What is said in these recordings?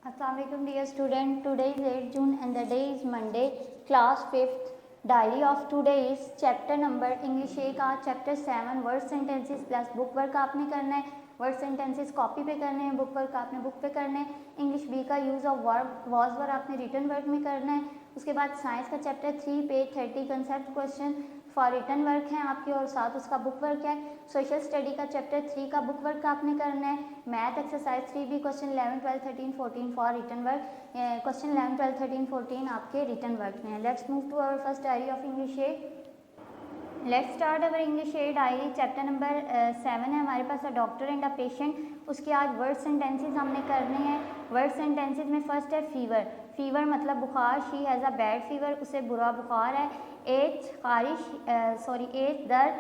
Assalamualaikum dear student. Today is 8 June and the day is Monday. Class 5th. Diary of today is chapter number English A का chapter 7 word sentences plus book work आपने करना है. Word sentences copy पे करने हैं, book work आपने book पे करना है. इंग्लिश बी का use of verb was verb आपने रिटन वर्क में करना है. उसके बाद साइंस का chapter 3 page 30 concept question for written work है आपके और साथ उसका बुक वर्क है. सोशल स्टडी का चैप्टर 3 का बुक वर्क आपने करना है. Math exercise 3 question 11 12 13 14 for written work. Question 11 12 13 14 आपके रिटन वर्क में है. Let's move to our first diary of English A. Let's start our English A diary. Chapter number 7 है हमारे पास, a doctor and a patient. उसके आज word sentences हमने करने हैं. वर्ड सेंटेंसेस में फर्स्ट है फीवर. फीवर मतलब बुखार. She has a bad fever, उसे बुरा बुखार है. एज एज दर्द.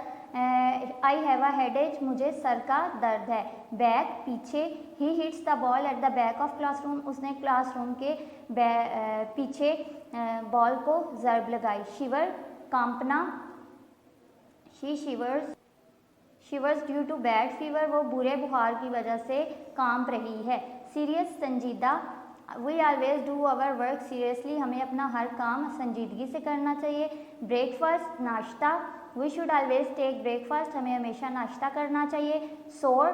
आई हैव अ हेडेक, मुझे सर का दर्द है. बैक पीछे. He hits the ball eight the back of classroom, उसने क्लासरूम के पीछे बॉल को ज़रब लगाई. शिवर कांपना. She shivers due to bad fever, वो बुरे बुखार की वजह से कांप रही है. सीरियस संजीदा. We always do our work seriously, हमें अपना हर काम संजीदगी से करना चाहिए. ब्रेकफास्ट नाश्ता. We should always take breakfast, हमें हमेशा नाश्ता करना चाहिए. सोर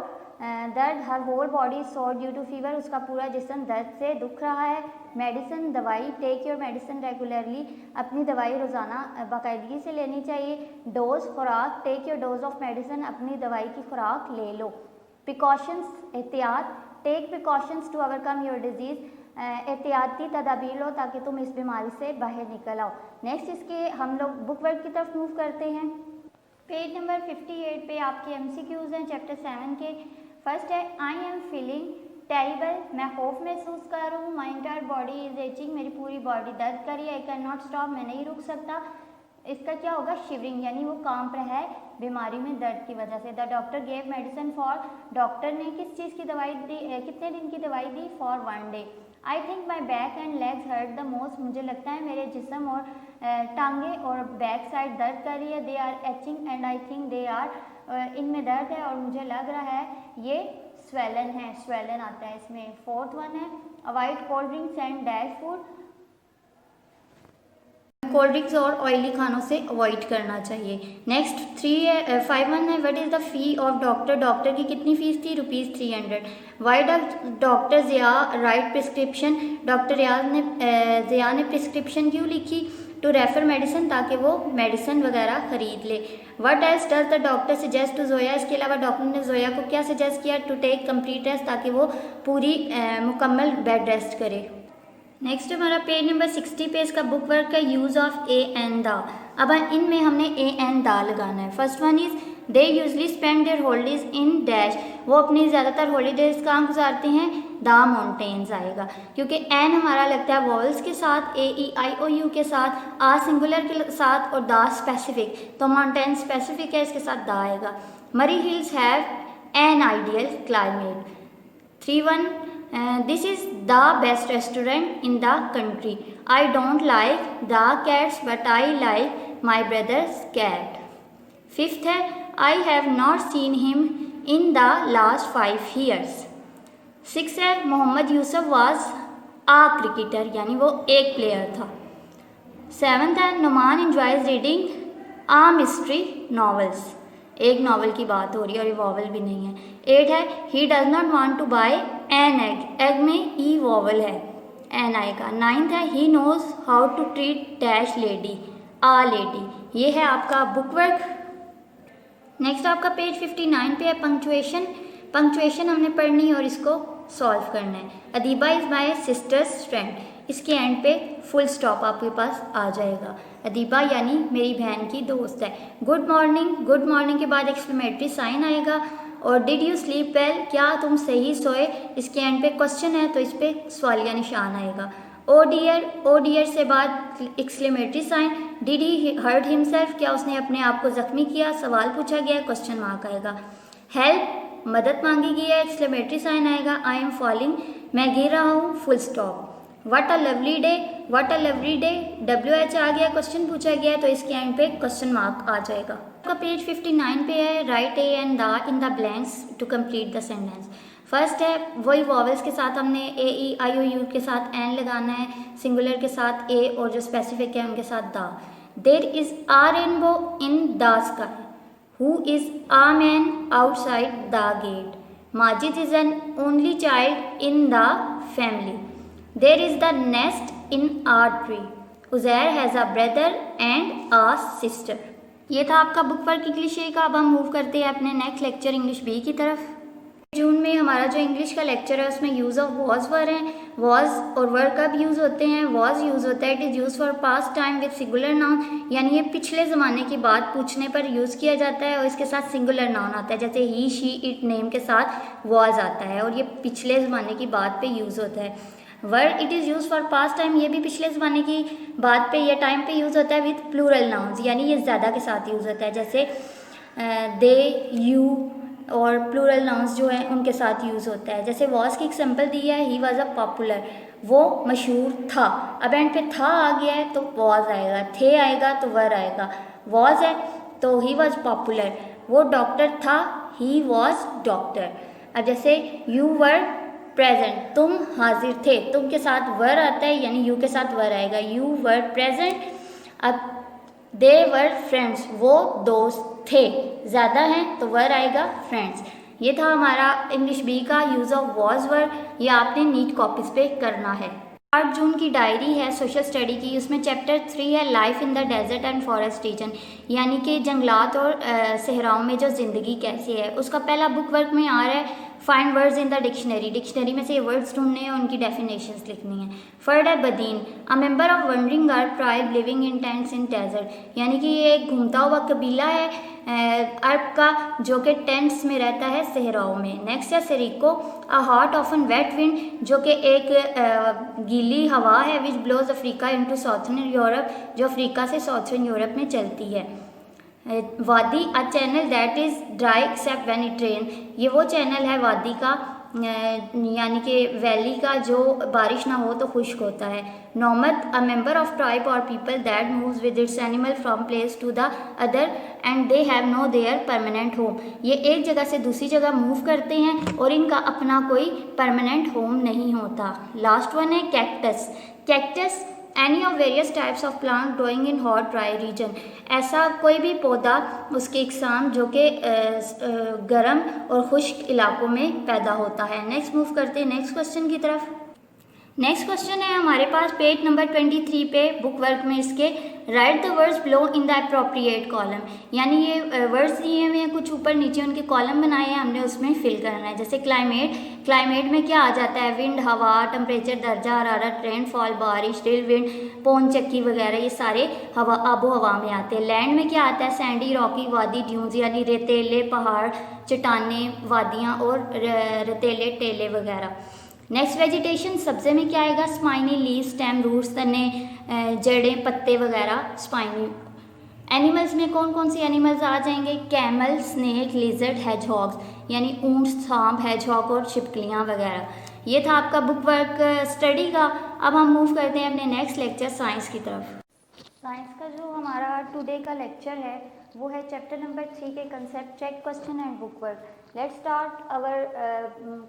दर्द. Her whole body sore due to fever, उसका पूरा जिस्म दर्द से दुख रहा है. मेडिसिन दवाई. टेक योर मेडिसिन रेगुलरली, अपनी दवाई रोज़ाना बाकायदगी से लेनी चाहिए. डोज खुराक. Take your dose of medicine, अपनी दवाई की खुराक ले लो. प्रिकॉशंस एहतियात. Take precautions to overcome your disease, एहतियाती तदाबीर लो ताकि तुम इस बीमारी से बाहर निकल आओ. नेक्स्ट इसके हम लोग बुक वर्क की तरफ मूव करते हैं. पेज नंबर 58 पे आपके MCQs हैं चैप्टर 7 के. फर्स्ट है आई एम फीलिंग टेरिबल, मैं खौफ महसूस कर रहा हूँ. My entire body is etching, मेरी पूरी बॉडी दर्द कर रही है. आई कैन नॉट स्टॉप, मैं नहीं रुक सकता. इसका क्या होगा? शिवरिंग, यानी वो कांप रहा है बीमारी में दर्द की वजह से. The doctor gave medicine for, doctor ने किस चीज़ की दवाई दी, कितने दिन की दवाई दी? For 1 day. I think my back and legs hurt the most, मुझे लगता है मेरे जिस्म और टांगे और बैक साइड दर्द कर रही है. They are aching and I think they are, इनमें दर्द है और मुझे लग रहा है ये स्वेलन है. स्वेलन आता है इसमें. फोर्थ वन है avoid cold drinks and dash food, cold drinks और ऑयली खानों से अवॉइड करना चाहिए. नेक्स्ट 5 वन है what is the fee of doctor, doctor की कितनी फीस थी? ₹300. Why doctor Zia write prescription, doctor Zia ने प्रिस्क्रिप्शन क्यों लिखी? टू रेफर मेडिसिन, ताकि वो मेडिसिन वगैरह ख़रीद ले. What else does the doctor suggest to Zoya, इसके अलावा डॉक्टर ने जोया को क्या सजेस्ट किया? टू टेक कंप्लीट रेस्ट, ताकि वो पूरी मुकम्मल बेड रेस्ट करे. नेक्स्ट हमारा पेज नंबर 60 पे इसका बुक वर्क का use of a and the. अब इनमें हमने ए एंड द लगाना है. First one is they usually spend their holidays in dash, वो अपनी ज़्यादातर हॉलीडेज कहाँ गुजारते हैं? द माउंटेन्स आएगा क्योंकि एन हमारा लगता है वॉवल्स के साथ, AEIOU के साथ, आ सिंगुलर के साथ और द स्पेसिफिक, तो माउंटेन स्पेसिफिक है, इसके साथ द आएगा. मरी hills have an ideal climate. 3-1 this is the best restaurant in the country. I don't like the cats but I like my brother's cat. 5th है I have not seen him in the last 5 years. 6 है Mohammad Yusuf was a cricketer, यानी वो एक player था. 7th है Numan enjoys reading a mystery novels, एक novel की बात हो रही है और ये वॉवल भी नहीं है. 8 है he does not want to buy an egg, egg में ई वॉवल है, एन आएगा. 9th है he knows how to treat dash lady, a lady. ये है आपका बुक वर्क. नेक्स्ट आपका पेज 59 पे है पंक्चुएशन. पंक्चुएशन हमने पढ़नी है और इसको सॉल्व करना है. Adiba is my sisters friend, इसके एंड पे फुल स्टॉप आपके पास आ जाएगा. अदीबा यानी मेरी बहन की दोस्त है. गुड मॉर्निंग, गुड मॉर्निंग के बाद एक्सक्लेमेटरी साइन आएगा. और डिड यू स्लीप वेल, क्या तुम सही सोए, इसके एंड पे क्वेश्चन है तो इस पर सवालिया निशान आएगा. ओ डियर से बाद exclamatory sign. Did he hurt himself, क्या उसने अपने आप को जख्मी किया, सवाल पूछा गया, क्वेश्चन मार्क आएगा. हेल्प, मदद मांगी गई है, एक्सक्लेमेटरी साइन आएगा. आई एम फॉलिंग, मैं गिर रहा हूँ, full stop. What a lovely day, what a lovely day, WH आ गया, क्वेश्चन पूछा गया तो इसके एंड पे क्वेश्चन मार्क आ जाएगा. आपका पेज 59 पे है write a and the in the blanks to complete the sentence. First है वही वॉवल्स के साथ हमने ए ई आई ओ यू के साथ एन लगाना है, सिंगुलर के साथ ए और जो स्पेसिफिक है उनके साथ the. There is a rainbow in the sky, who is a man outside the gate, Majid is an only child in the family, there is the nest in a tree, Uzair has a brother and a sister. ये था आपका book work English ए का। अब हम move करते हैं अपने next lecture English B की तरफ। जून में हमारा जो इंग्लिश का लेक्चर है उसमें यूज़ ऑफ वॉज वर हैं। वॉज और वर कब यूज़ होते हैं? वॉज यूज़ होता है, it is use for past time with singular noun, यानी ये पिछले ज़माने की बात पूछने पर यूज़ किया जाता है और इसके साथ सिंगुलर नाउन आता है, जैसे ही शी इट नेम के साथ वॉज आता है और ये पिछले ज़माने की बात पे यूज़ होता है। Word it is use for past time, ये भी पिछले ज़माने की बात पे या टाइम पे यूज़ होता है विद प्लूरल नाउन्स, यानी ये ज़्यादा के साथ यूज़ होता है, जैसे दे, यू और प्लूरल नाउन्स जो हैं उनके साथ यूज़ होता है। जैसे वॉज की एग्जांपल दी है, ही वॉज अ पॉपुलर, वो मशहूर था। अब एंड पे था आ गया है तो वॉज आएगा, थे आएगा तो वर आएगा। वॉज है तो ही वॉज पॉपुलर, वो डॉक्टर था, ही वॉज डॉक्टर। अब जैसे यू वर प्रेजेंट, तुम हाजिर थे, तुम के साथ वर आता है यानी यू के साथ वर आएगा, यू वर प्रेजेंट। अब दे वर फ्रेंड्स, वो दोस्त थे, ज़्यादा हैं तो वर आएगा फ्रेंड्स। ये था हमारा इंग्लिश बी का यूज़ ऑफ वॉज वर, ये आपने नीट कॉपीज पे करना है। 8 जून की डायरी है सोशल स्टडी की, उसमें चैप्टर 3 है life in the desert and forest region, यानी कि जंगलात और सहराओं में जो ज़िंदगी कैसी है। उसका पहला बुक वर्क में आ रहा है find words in the dictionary, dictionary में से ये वर्ड्स ढूंढने हैं और उनकी डेफिनेशंस लिखनी है। फर्ड है Bedouin, a member of wandering Arab tribe living in tents in desert, यानी कि ये एक घूमता हुआ कबीला है अर्ब का जो कि टेंट्स में रहता है सहराओं में। नेक्स्ट है sirocco, a hot often wet wind, जो कि एक गीली हवा है which blows Africa into southern Europe, जो अफ्रीका से साउथर्न यूरोप में चलती है। Wadi, a channel that is dry except when it rain, ये वो चैनल है वादी का यानी कि वैली का जो बारिश ना हो तो खुश्क होता है। Nomad, a member of tribe or people that moves with its animal from place to the other and they have no their permanent home, ये एक जगह से दूसरी जगह मूव करते हैं और इनका अपना कोई परमानेंट होम नहीं होता। लास्ट वन है cactus, cactus any of various types of plant growing in hot dry region, ऐसा कोई भी पौधा उसके इकसाम जो कि गर्म और खुश्क इलाकों में पैदा होता है। नेक्स्ट मूव करते हैं नेक्स्ट क्वेश्चन की तरफ। नेक्स्ट क्वेश्चन है हमारे पास पेज नंबर 23 पे बुक वर्क में इसके, right the words below in the appropriate column, यानी ये वर्ड्स दिए हुए हैं कुछ ऊपर नीचे उनके कॉलम बनाए हैं, हमने उसमें फिल करना है। जैसे क्लाइमेट, क्लाइमेट में क्या आ जाता है? विंड, हवा, टेम्परेचर, दर्जा हरारत, रेनफॉल, बारिश, रिल विंड, पौन चक्की वगैरह, ये सारे हवा आबो हवा में आते हैं। लैंड में क्या आता है? सैंडी, रॉकी, वादी, ड्यून्स, यानी रेतीले पहाड़, चट्टानें, वादियाँ और रेतीले टेले वगैरह। नेक्स्ट वेजिटेशन, सब्जे में क्या आएगा? स्पाइनी, लीव, स्टेम, रूट्स, तने, जड़ें, पत्ते वगैरह स्पाइनी। एनिमल्स में कौन कौन से एनिमल्स आ जाएंगे? कैमल, स्नेक, लिजर्ड, हेजहॉग्स, यानी ऊंट, सांप, हेजहॉग और छिपकलियाँ वगैरह। ये था आपका बुक वर्क स्टडी का। अब हम मूव करते हैं अपने नेक्स्ट लेक्चर साइंस की तरफ। साइंस का जो हमारा टुडे का लेक्चर है वो है चैप्टर नंबर 3 के concept, check, question and book work. Let's start our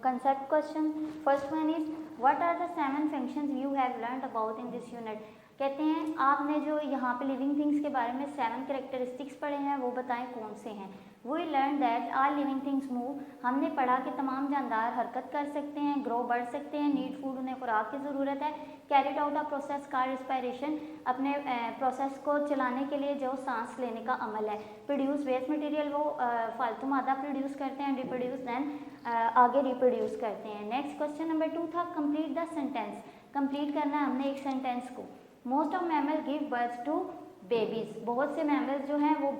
concept question. First one is what are the 7 functions you have learned about in this unit. कहते हैं आपने जो यहाँ पे लिविंग थिंग्स के बारे में 7 कैरेक्टरिस्टिक्स पढ़े हैं वो बताएं कौन से हैं। We learn that all living things move, हमने पढ़ा कि तमाम जानदार हरकत कर सकते हैं, ग्रो बढ़ सकते हैं, नीड फूड, उन्हें खुराक की ज़रूरत है। Carried out a process car respiration, अपने प्रोसेस को चलाने के लिए जो सांस लेने का अमल है। प्रोड्यूस वेस्ट मटेरियल, वो फालतू मादा प्रोड्यूस करते हैं। रिप्रोड्यूस देन आगे रिप्रोड्यूस करते हैं। नेक्स्ट क्वेश्चन नंबर 2 था कंप्लीट द सेंटेंस, कंप्लीट करना है हमने एक सेंटेंस को। Most of mammal give birth to babies, बहुत से मैमल्स जो हैं वो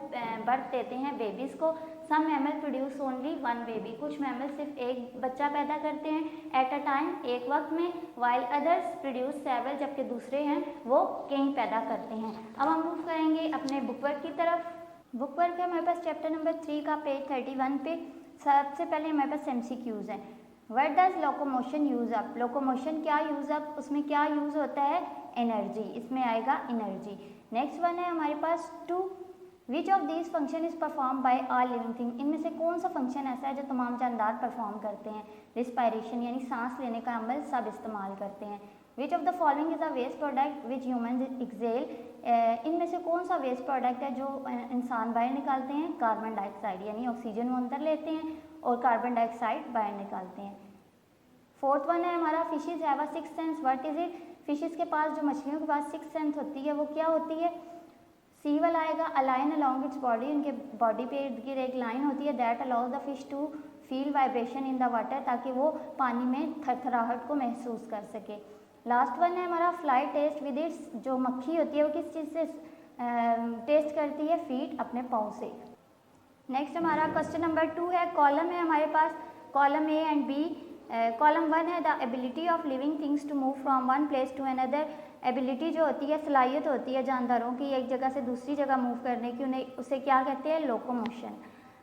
बर्थ देते हैं बेबीज़ को। सम मैमल प्रोड्यूस ओनली 1 बेबी, कुछ मैमल सिर्फ एक बच्चा पैदा करते हैं एट अ टाइम, एक वक्त में। वाइल अदर्स प्रोड्यूस सेवरल, जबकि दूसरे हैं वो कई पैदा करते हैं। अब हम मूव करेंगे अपने बुक वर्क की तरफ। बुक वर्क है हमारे पास चैप्टर नंबर 3 का पेज 31 पे। सबसे पहले हमारे पास MCQs हैं। What does locomotion use up, locomotion क्या यूज अप, उसमें क्या यूज होता है? एनर्जी, इसमें आएगा एनर्जी। नेक्स्ट वन है हमारे पास two which of these function is perform by all living thing, इनमें से कौन सा फंक्शन ऐसा है जो तमाम जानदार परफॉर्म करते हैं? रिस्पायरेशन यानी सांस लेने का अमल सब इस्तेमाल करते हैं। Which of the following is a waste product which human excel, इनमें से कौन सा वेस्ट प्रोडक्ट है जो इंसान बाहर निकालते हैं? कार्बन डाइऑक्साइड, यानी ऑक्सीजन वो अंदर लेते हैं और कार्बन डाइऑक्साइड बाहर निकालते हैं। फोर्थ वन है हमारा fishes have a sixth sense, what is it? Fishes के पास, जो मछलियों के पास सिक्स्थ सेंस होती है वो क्या होती है? सी वाला आएगा। A line along its body, उनके बॉडी पे इर्द गिर्द एक लाइन होती है। That allows the fish to feel vibration in the water, ताकि वो पानी में थरथराहट को महसूस कर सके। लास्ट वन है हमारा फ्लाई टेस्ट विद इट्स, जो मक्खी होती है वो किस चीज़ से टेस्ट करती है? फीट, अपने पाँव से। नेक्स्ट हमारा क्वेश्चन नंबर 2 है, कॉलम है हमारे पास, column A and B. Column 1 है the ability of living things to move from one place to another. Ability जो होती है, सलाहियत होती है जानदारों की एक जगह से दूसरी जगह मूव करने की, उन्हें उसे क्या कहते हैं? Locomotion.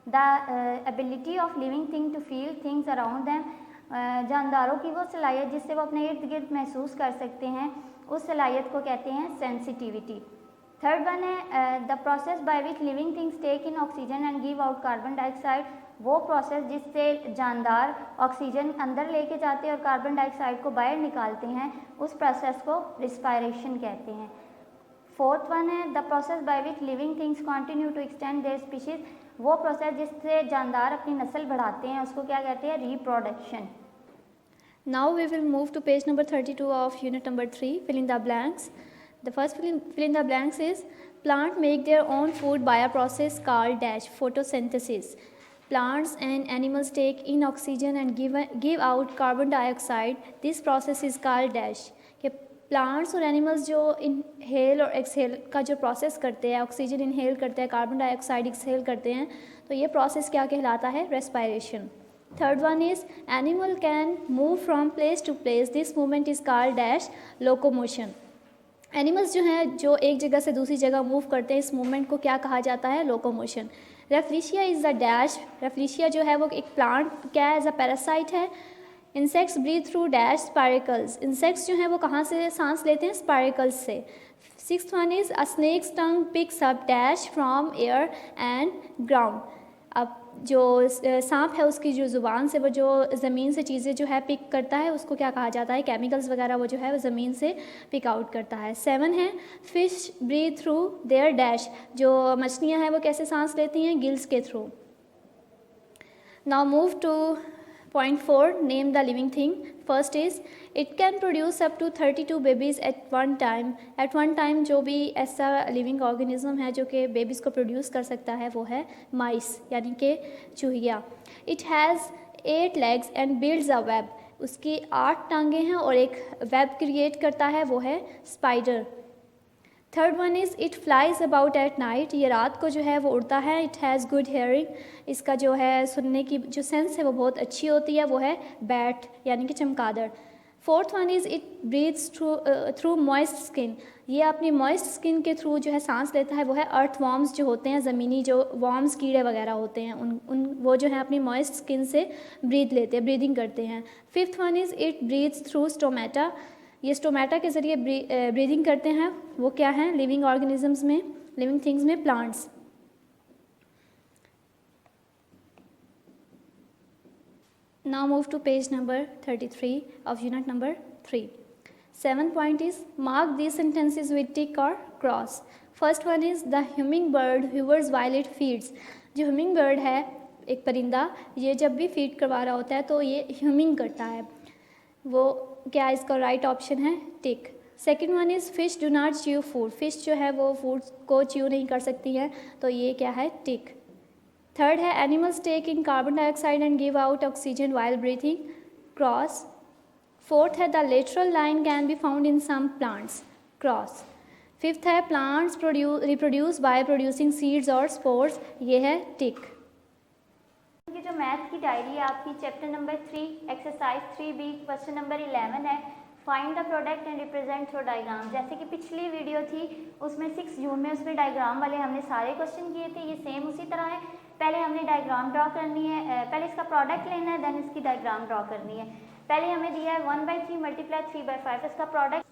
The ability of living thing to feel things around them, जानदारों की वो सलाहियत जिससे वो अपने इर्द गिर्द महसूस कर सकते हैं, उस सलाहियत को कहते हैं सेंसिटिविटी। थर्ड वन है the process by which living things take in oxygen and give out carbon dioxide, वो प्रोसेस जिससे जानदार ऑक्सीजन अंदर लेके जाते हैं और कार्बन डाइऑक्साइड को बाहर निकालते हैं, उस प्रोसेस को रिस्पायरेशन कहते हैं। फोर्थ वन है the process by which living things continue to extend their species, वो प्रोसेस जिससे जानदार अपनी नस्ल बढ़ाते हैं, उसको क्या कहते हैं? Reproduction. Now we will move to page number 32 of unit number 3, fill in the blanks. The first fill in the blanks is plant make their own food by a process called dash photosynthesis. Plants and animals take in oxygen and give out carbon dioxide. This process is called dash. कि plants और animals जो inhale और exhale का जो process करते हैं, oxygen inhale करते हैं, कार्बन डाइऑक्साइड एक्सहेल करते हैं, तो ये प्रोसेस क्या कहलाता है? Respiration. Third one is animal can move from place to place, this movement is called dash locomotion. Animals जो हैं जो एक जगह से दूसरी जगह मूव करते हैं, इस मूवमेंट को क्या कहा जाता है? Locomotion. Rafflesia is the dash, rafflesia जो है वो एक प्लांट क्या है? एज अ पैरासाइट है। Insects breathe through dash spiracles, insects जो हैं वो कहाँ से सांस लेते हैं? स्पाइरिकल्स से। Sixth one is a snake's tongue picks up dash from air and ground, अब जो सांप है उसकी जो ज़ुबान से वो जो ज़मीन से चीज़ें जो है पिक करता है, उसको क्या कहा जाता है? केमिकल्स वगैरह वो जो है वो ज़मीन से पिक आउट करता है। 7 है fish breathe through their dash, जो मछलियाँ हैं वो कैसे सांस लेती हैं? गिल्स के थ्रू। Now move to point 4, name the living thing. First is it can produce up to 32 babies at one time. At one time जो भी ऐसा लिविंग ऑर्गेनिज्म है जो कि बेबीज़ को प्रोड्यूस कर सकता है वो है माइस, यानी कि चूहिया। It has 8 legs and builds a web, उसकी 8 टांगें हैं और एक वेब क्रिएट करता है, वो है spider. Third one is it flies about at night, ये रात को जो है वो उड़ता है। इट हैज़ गुड हेयरिंग, इसका जो है सुनने की जो सेंस है वो बहुत अच्छी होती है, वो है बैट यानी कि चमगादड़। Fourth one is it breathes through moist skin, ये अपनी मॉइस्ट स्किन के थ्रू जो है सांस लेता है, वो है अर्थ वॉर्म्स जो होते हैं, ज़मीनी जो वॉर्म्स कीड़े वगैरह होते हैं, उन वो जो है अपनी मॉइस्ट स्किन से ब्रीथ लेते हैं, ब्रीदिंग करते हैं। Fifth one is it breathes through stomata, ये स्टोमेटा के ज़रिए ब्रीदिंग करते हैं, वो क्या हैं? लिविंग ऑर्गेनिजम्स में, लिविंग थिंग्स में plants. Now move to page number 33 of unit number 3. 7th point is mark these sentences with tick or cross. First one is the hummingbird hovers while it feeds. जो hummingbird है एक परिंदा, ये जब भी feed करवा रहा होता है तो ये ह्यूमिंग करता है, वो क्या इसका राइट ऑप्शन है? Tick. Second one is fish do not chew food, fish जो है वो फूड को च्यू नहीं कर सकती है, तो ये क्या है? टिक। थर्ड है animals take in carbon dioxide and give out oxygen while breathing, cross. Fourth है the lateral line can be found in some plants, cross. Fifth है plants reproduce by producing seeds और spores, ये है टिक। ये जो math की diary है आपकी, chapter number 3 exercise 3B question number 11 है, find the product and represent through diagram. जैसे कि पिछली वीडियो थी उसमें 6 जून में उसमें डायग्राम वाले हमने सारे क्वेश्चन किए थे, ये सेम उसी तरह है। पहले हमने डायग्राम ड्रॉ करनी है, पहले इसका प्रोडक्ट लेना है, देन इसकी डायग्राम ड्रॉ करनी है। पहले हमें दिया है 1/3 × 3/5, इसका प्रोडक्ट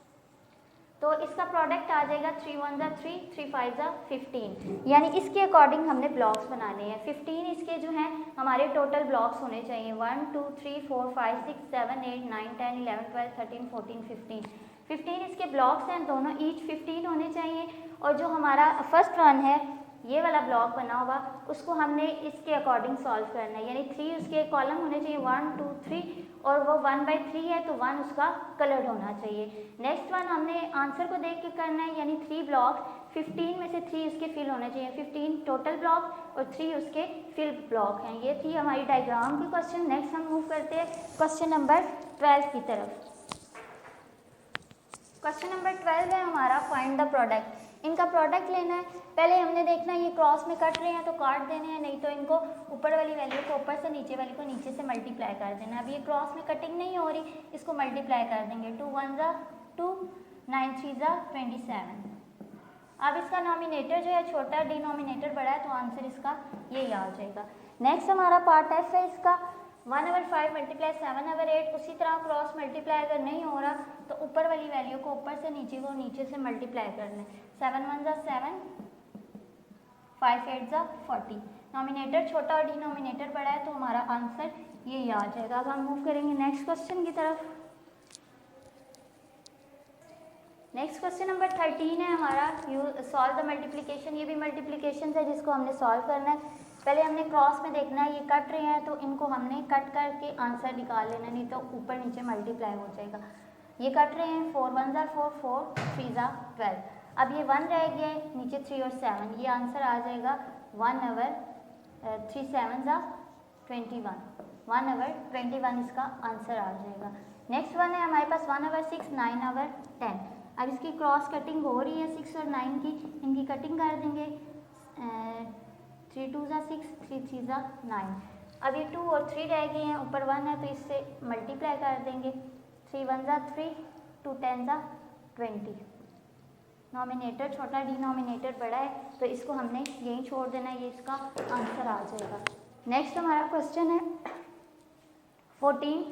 तो इसका प्रोडक्ट आ जाएगा 3 1 3, 3 5 15, यानी इसके अकॉर्डिंग हमने ब्लॉक्स बनाने हैं। 15 इसके जो हैं हमारे टोटल ब्लॉक्स होने चाहिए 1 2 3 4 5 6 7 8 9 10 11 12 13 14 15। 15 इसके ब्लॉक्स हैं, दोनों ईच 15 होने चाहिए। और जो हमारा फर्स्ट वन है ये वाला ब्लॉक बना हुआ, उसको हमने इसके अकॉर्डिंग सॉल्व करना है, यानी 3 उसके कॉलम होने चाहिए 1 2 3, और वो 1/3 है तो 1 उसका कलर्ड होना चाहिए। नेक्स्ट वन हमने आंसर को देख के करना है, यानी 3 ब्लॉक 15 में से 3 उसके फिल होने चाहिए। 15 टोटल ब्लॉक और 3 उसके फिल ब्लॉक हैं। ये थी हमारी डायग्राम की क्वेश्चन। नेक्स्ट हम मूव करते हैं क्वेश्चन नंबर 12 की तरफ। क्वेश्चन नंबर 12 है हमारा फाइंड द प्रोडक्ट। इनका प्रोडक्ट लेना है। पहले हमने देखना है ये क्रॉस में कट रहे हैं तो काट देने हैं, नहीं तो इनको ऊपर वाली वैल्यू को ऊपर से नीचे वाली को नीचे से मल्टीप्लाई कर देना है। अब ये क्रॉस में कटिंग नहीं हो रही, इसको मल्टीप्लाई कर देंगे। 2 1 2, 9 3 27। अब इसका नॉमिनेटर जो है छोटा, डिनोमिनेटर बड़ा है, तो आंसर इसका यही आ जाएगा। नेक्स्ट हमारा पार्ट एफ है इसका 1/5 × 7/8। उसी तरह क्रॉस मल्टीप्लाई अगर नहीं हो रहा तो ऊपर वाली वैल्यू को ऊपर से नीचे को नीचे से मल्टीप्लाई करना है। 7 1 7, 5 8 40। नॉमिनेटर छोटा और डिनोमिनेटर बड़ा है तो हमारा आंसर यही आ जाएगा। अब हम मूव करेंगे नेक्स्ट क्वेश्चन की तरफ। नेक्स्ट क्वेश्चन नंबर 13 है हमारा यू सॉल्व द मल्टीप्लिकेशन। ये भी मल्टीप्लिकेशन है जिसको हमने सॉल्व करना है। पहले हमने क्रॉस में देखना है, ये कट रहे हैं तो इनको हमने कट करके आंसर निकाल लेना, नहीं तो ऊपर नीचे मल्टीप्लाई हो जाएगा। ये कट रहे हैं 4 1 4, 4 3 12। अब ये 1 रह गया है, नीचे 3 और 7, ये आंसर आ जाएगा 1/3 7 21। 1/21 इसका आंसर आ जाएगा। नेक्स्ट वन है हमारे पास 1/6 9/10। अब इसकी क्रॉस कटिंग हो रही है 6 और 9 की, इनकी कटिंग कर देंगे। 3 2 6, 3 3 9। अब ये 2 और 3 रह गए हैं, ऊपर 1 है तो इससे मल्टीप्लाई कर देंगे। 3 1 3, 2 10 20। नॉमिनेटर छोटा डिनोमिनेटर बड़ा है तो इसको हमने यहीं छोड़ देना है, ये इसका आंसर आ जाएगा। नेक्स्ट हमारा क्वेश्चन है 14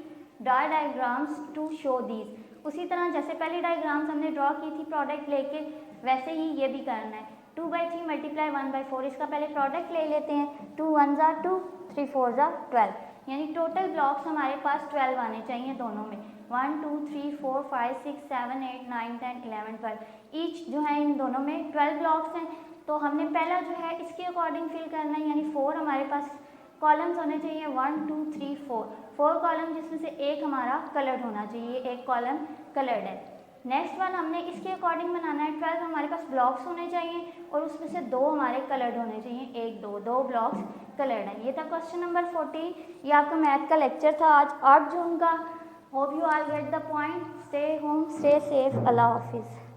draw diagrams to show these. उसी तरह जैसे पहले डायग्राम्स हमने ड्रॉ की थी प्रोडक्ट लेके, वैसे ही ये भी करना है। 2/3 × 1/4। इसका पहले प्रोडक्ट ले लेते हैं। 2 1 2, 3 4 12, यानी टोटल ब्लॉक्स हमारे पास 12 आने चाहिए दोनों में। 1 2 3 4 5 6 7 8 9 10 11 12, ईच जो है इन दोनों में 12 ब्लॉक्स हैं। तो हमने पहला जो है इसके अकॉर्डिंग फिल करना है, यानी 4 हमारे पास कॉलम्स होने चाहिए। 1 2 3 4 कॉलम, जिसमें से एक हमारा कलर्ड होना चाहिए, एक कॉलम कलर्ड है। नेक्स्ट वन हमने इसके अकॉर्डिंग बनाना है। 12 हमारे पास ब्लॉक्स होने चाहिए और उसमें से 2 हमारे कलर्ड होने चाहिए, 1 2 ब्लॉक्स कलर्ड है। ये था क्वेश्चन नंबर 14। ये आपका मैथ का लेक्चर था आज 8 जून का। Hope you all get the point. Stay home, stay safe. अल्लाह हाफिज़।